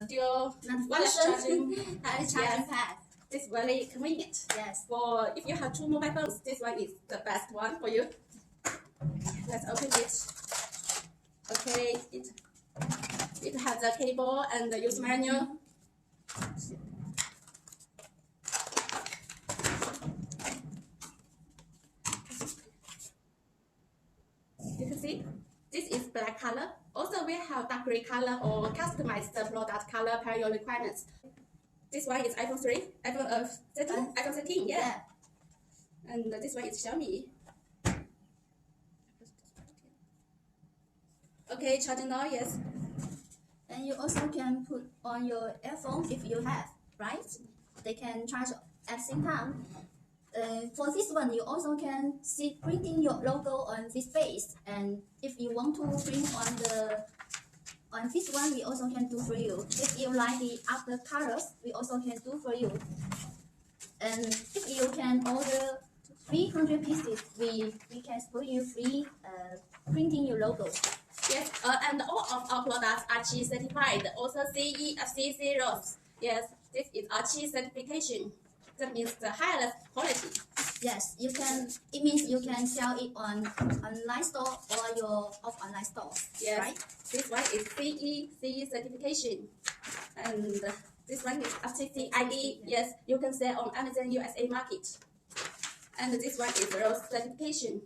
dual wireless charging pad. This is very convenient. Yes. For if you have two mobile phones, this one is the best one for you. Let's open it. Okay, it has a cable and the use manual. You can see this is black color. Also, we have dark gray color or customize the product color per your requirements. This one is iPhone 3, iPhone 13, yeah. And this one is Xiaomi. Okay, charging now, yes. And you also can put on your earphone if you have, right? They can charge at the same time. For this one, you also can see printing your logo on this base. And if you want to print on this one, we also can do for you. If you like the other colors, we also can do for you. And if you can order 300 pieces, we can put you free printing your logo. Yes, and all of our products are CE certified, also CE FCC. Yes, this is our CE certification. That means the highest quality. Yes, you can. It means you can sell it on online store or your online store. Yes, right? This one is CE certification, and this one is FCC ID. Yes, you can sell on Amazon USA market. And this one is ROSE certification.